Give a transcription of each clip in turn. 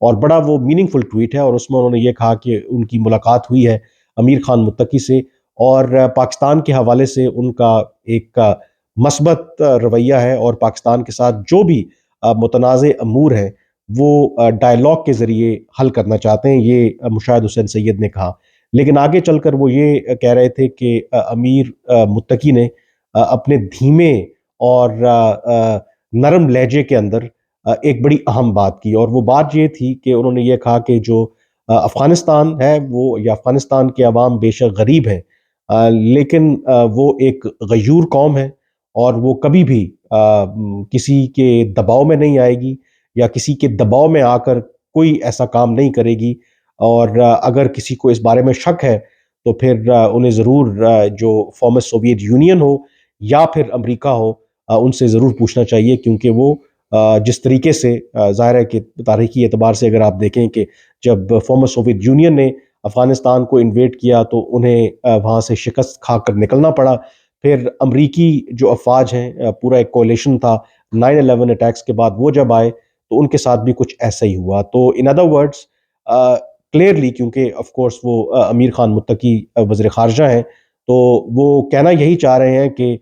اور بڑا وہ میننگ فل ٹویٹ ہے، اور اس میں انہوں نے یہ کہا کہ ان کی ملاقات ہوئی ہے امیر خان متقی سے، اور پاکستان کے حوالے سے ان کا ایک مثبت رویہ ہے، اور پاکستان کے ساتھ جو بھی متنازع امور ہیں وہ ڈائلاگ کے ذریعے حل کرنا چاہتے ہیں، یہ مشاہد حسین سید نے کہا۔ لیکن آگے چل کر وہ یہ کہہ رہے تھے کہ امیر متقی نے اپنے دھیمے اور نرم لہجے کے اندر ایک بڑی اہم بات کی، اور وہ بات یہ تھی کہ انہوں نے یہ کہا کہ جو افغانستان ہے وہ، یا افغانستان کے عوام بے شک غریب ہیں، لیکن وہ ایک غیور قوم ہے، اور وہ کبھی بھی کسی کے دباؤ میں نہیں آئے گی، یا کسی کے دباؤ میں آ کر کوئی ایسا کام نہیں کرے گی، اور اگر کسی کو اس بارے میں شک ہے تو پھر انہیں ضرور جو فارمر سوویت یونین ہو یا پھر امریکہ ہو، ان سے ضرور پوچھنا چاہیے، کیونکہ وہ جس طریقے سے ظاہر ہے کہ تاریخی اعتبار سے اگر آپ دیکھیں کہ جب فارمر سوویت یونین نے افغانستان کو انویٹ کیا تو انہیں وہاں سے شکست کھا کر نکلنا پڑا۔ پھر امریکی جو افواج ہیں، پورا ایک کولیشن تھا 9/11 اٹیکس کے بعد، وہ جب آئے تو ان کے ساتھ بھی کچھ ایسا ہی ہوا۔ تو ان ادر ورڈز کلیئرلی، کیونکہ آف کورس وہ امیر خان متقی وزیر خارجہ ہیں، تو وہ کہنا یہی چاہ رہے ہیں کہ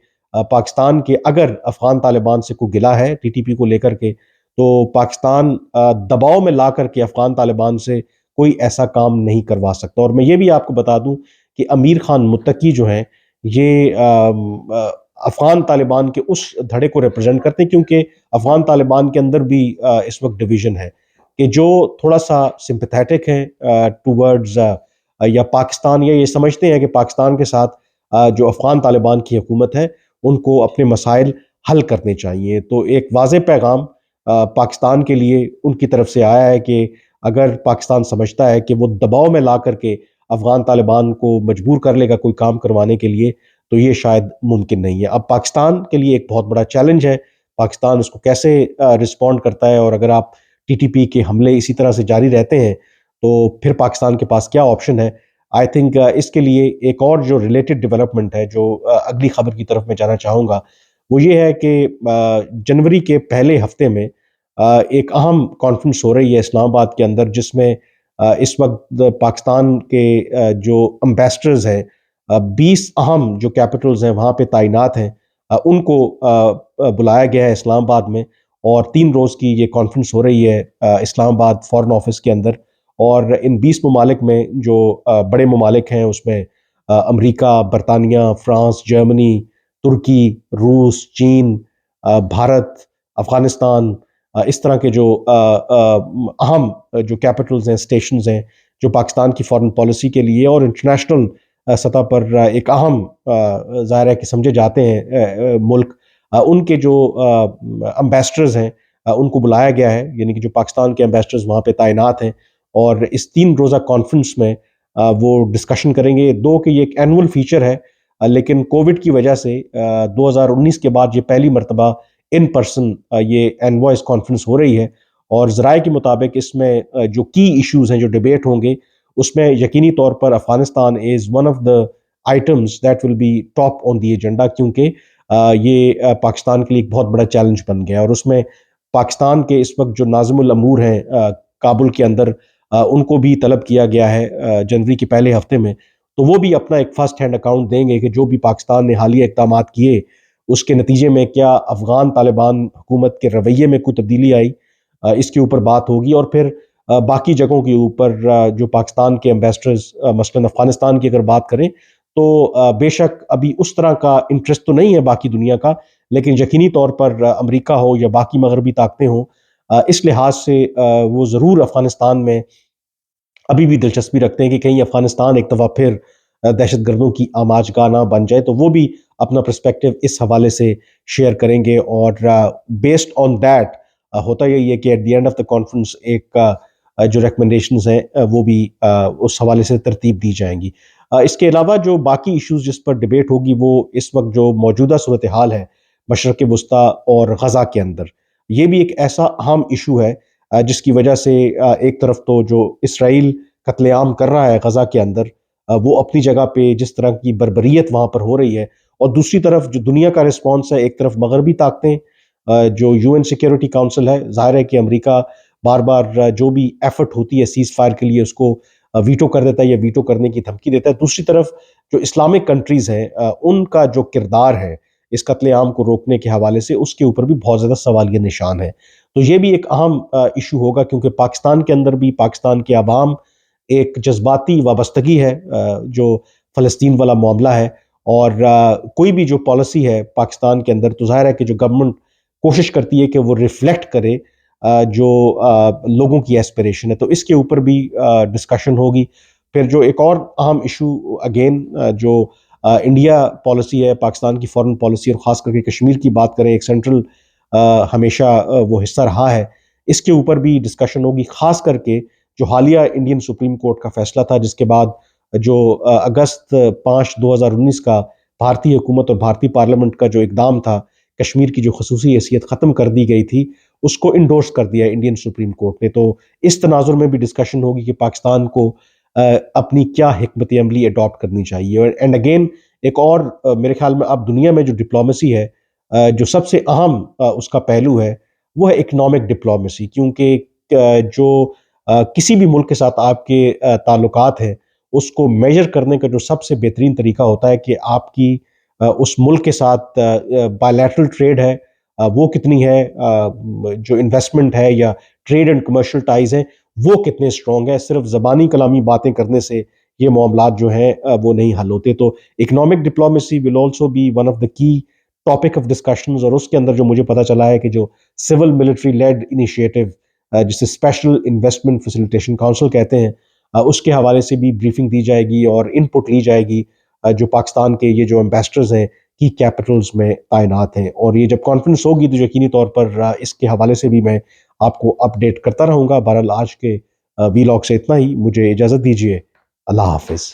پاکستان کے اگر افغان طالبان سے کوئی گلہ ہے ٹی ٹی پی کو لے کر کے، تو پاکستان دباؤ میں لا کر کے افغان طالبان سے کوئی ایسا کام نہیں کروا سکتا۔ اور میں یہ بھی آپ کو بتا دوں کہ امیر خان متقی جو ہیں، یہ افغان طالبان کے اس دھڑے کو ریپرزینٹ کرتے ہیں، کیونکہ افغان طالبان کے اندر بھی اس وقت ڈویژن ہے، کہ جو تھوڑا سا سمپیتھیٹک ہیں ٹوورڈز یا پاکستان، یا یہ سمجھتے ہیں کہ پاکستان کے ساتھ جو افغان طالبان کی حکومت ہے ان کو اپنے مسائل حل کرنے چاہیے۔ تو ایک واضح پیغام پاکستان کے لیے ان کی طرف سے آیا ہے کہ اگر پاکستان سمجھتا ہے کہ وہ دباؤ میں لا کر کے افغان طالبان کو مجبور کر لے گا کوئی کام کروانے کے لیے، تو یہ شاید ممکن نہیں ہے۔ اب پاکستان کے لیے ایک بہت بڑا چیلنج ہے، پاکستان اس کو کیسے رسپونڈ کرتا ہے، اور اگر آپ ٹی ٹی پی کے حملے اسی طرح سے جاری رہتے ہیں تو پھر پاکستان کے پاس کیا آپشن ہے۔ آئی تھنک اس کے لیے ایک اور جو ریلیٹڈ ڈیولپمنٹ ہے، جو اگلی خبر کی طرف میں جانا چاہوں گا، وہ یہ ہے کہ جنوری کے پہلے ہفتے میں ایک اہم کانفرنس ہو رہی ہے اسلام آباد کے اندر، جس میں اس وقت پاکستان کے جو امبیسڈرز ہیں، 20 اہم جو کیپٹلز ہیں وہاں پہ تعینات ہیں، ان کو بلایا گیا ہے اسلام آباد میں، اور 3 روز کی یہ کانفرنس ہو رہی ہے اسلام آباد فارن آفس کے اندر۔ اور ان 20 ممالک میں جو بڑے ممالک ہیں، اس میں امریکہ، برطانیہ، فرانس، جرمنی، ترکی، روس، چین، بھارت، افغانستان، اس طرح کے جو اہم جو کیپٹلز ہیں، اسٹیشنز ہیں، جو پاکستان کی فارن پالیسی کے لیے اور انٹرنیشنل سطح پر ایک اہم ظاہر ہے کہ سمجھے جاتے ہیں ملک، ان کے جو امبیسڈرز ہیں ان کو بلایا گیا ہے، یعنی کہ جو پاکستان کے امبیسڈرز وہاں پہ تعینات ہیں، اور اس 3 روزہ کانفرنس میں وہ ڈسکشن کریں گے۔ دو کہ یہ ایک اینول فیچر ہے، لیکن کووڈ کی وجہ سے 2019 کے بعد یہ پہلی مرتبہ ان پرسن یہ انوائس کانفرنس ہو رہی ہے، اور ذرائع کے مطابق اس میں جو کی ایشوز ہیں، جو ڈیبیٹ ہوں گے، اس میں یقینی طور پر Afghanistan is one of the items that will be top on the agenda, کیونکہ یہ پاکستان کے لیے ایک بہت بڑا چیلنج بن گیا، اور اس میں پاکستان کے اس وقت جو ناظم الامور ہیں کابل کے اندر، ان کو بھی طلب کیا گیا ہے جنوری کے پہلے ہفتے میں، تو وہ بھی اپنا ایک فرسٹ ہینڈ اکاؤنٹ دیں گے کہ جو بھی پاکستان نے حالیہ اقدامات کیے اس کے نتیجے میں کیا افغان طالبان حکومت کے رویے میں کوئی تبدیلی آئی، اس کے اوپر بات ہوگی۔ اور پھر باقی جگہوں کے اوپر جو پاکستان کے امبیسڈرز، مثلا افغانستان کی اگر بات کریں تو بے شک ابھی اس طرح کا انٹرسٹ تو نہیں ہے باقی دنیا کا، لیکن یقینی طور پر امریکہ ہو یا باقی مغربی طاقتیں ہوں، اس لحاظ سے وہ ضرور افغانستان میں ابھی بھی دلچسپی رکھتے ہیں کہ کہیں افغانستان ایک دفعہ پھر دہشت گردوں کی آماج گاہ نہ بن جائے، تو وہ بھی اپنا پرسپیکٹو اس حوالے سے شیئر کریں گے، اور بیسڈ آن دیٹ ہوتا یہی ہے کہ at the end of the conference ایک جو ریکمنڈیشنز ہیں وہ بھی اس حوالے سے ترتیب دی جائیں گی۔ اس کے علاوہ جو باقی ایشوز جس پر ڈیبیٹ ہوگی، وہ اس وقت جو موجودہ صورتحال ہے مشرق وسطیٰ اور غزہ کے اندر، یہ بھی ایک ایسا اہم ایشو ہے جس کی وجہ سے ایک طرف تو جو اسرائیل قتل عام کر رہا ہے غزہ کے اندر، وہ اپنی جگہ پہ جس طرح کی بربریت وہاں پر ہو رہی ہے، اور دوسری طرف جو دنیا کا رسپانس ہے، ایک طرف مغربی طاقتیں جو UN سیکیورٹی کاؤنسل ہے، ظاہر ہے کہ امریکہ بار بار جو بھی ایفرٹ ہوتی ہے سیز فائر کے لیے اس کو ویٹو کر دیتا ہے یا ویٹو کرنے کی دھمکی دیتا ہے. دوسری طرف جو اسلامک کنٹریز ہیں ان کا جو کردار ہے اس قتل عام کو روکنے کے حوالے سے اس کے اوپر بھی بہت زیادہ سوالیہ نشان ہے. تو یہ بھی ایک اہم ایشو ہوگا کیونکہ پاکستان کے اندر بھی پاکستان کے عوام ایک جذباتی وابستگی ہے جو فلسطین والا معاملہ ہے. اور کوئی بھی جو پالیسی ہے پاکستان کے اندر تو ظاہر ہے کہ جو گورنمنٹ کوشش کرتی ہے کہ وہ ریفلیکٹ کرے جو لوگوں کی ایسپریشن ہے. تو اس کے اوپر بھی ڈسکشن ہوگی. پھر جو ایک اور اہم ایشو اگین جو انڈیا پالیسی ہے پاکستان کی فارن پالیسی اور خاص کر کے کشمیر کی بات کریں ایک سینٹرل ہمیشہ وہ حصہ رہا ہے. اس کے اوپر بھی ڈسکشن ہوگی خاص کر کے جو حالیہ انڈین سپریم کورٹ کا فیصلہ تھا جس کے بعد جو اگست 5 2019 کا بھارتی حکومت اور بھارتی پارلیمنٹ کا جو اقدام تھا کشمیر کی جو خصوصی حیثیت ختم کر دی گئی تھی اس کو انڈورس کر دیا انڈین سپریم کورٹ نے. تو اس تناظر میں بھی ڈسکشن ہوگی کہ پاکستان کو اپنی کیا حکمت عملی اڈاپٹ کرنی چاہیے. اور اینڈ اگین ایک اور میرے خیال میں اب دنیا میں جو ڈپلومیسی ہے جو سب سے اہم اس کا پہلو ہے وہ ہے اکنامک ڈپلومیسی. کیونکہ جو کسی بھی ملک کے ساتھ آپ کے تعلقات ہیں اس کو میجر کرنے کا جو سب سے بہترین طریقہ ہوتا ہے کہ آپ کی اس ملک کے ساتھ بائیلیٹرل ٹریڈ ہے وہ کتنی ہے, جو انویسٹمنٹ ہے یا ٹریڈ اینڈ کمرشل ٹائز ہیں وہ کتنے اسٹرانگ ہیں. صرف زبانی کلامی باتیں کرنے سے یہ معاملات جو ہیں وہ نہیں حل ہوتے. تو economic diplomacy will also be one of the key topic of discussions. اور اس کے اندر جو مجھے پتا چلا ہے کہ جو سول ملٹری لیڈ انیشیٹو جسے اسپیشل انویسٹمنٹ فیسیلیٹیشن کاؤنسل کہتے ہیں اس کے حوالے سے بھی بریفنگ دی جائے گی اور ان پٹ لی جائے گی جو پاکستان کے یہ جو ایمبیسڈرز ہیں کی کیپٹلز میں تعینات ہیں. اور یہ جب کانفرنس ہوگی تو یقینی طور پر اس کے حوالے سے بھی میں آپ کو اپڈیٹ کرتا رہوں گا. بہرحال آج کے وی لاگ سے اتنا ہی. مجھے اجازت دیجیے. اللہ حافظ.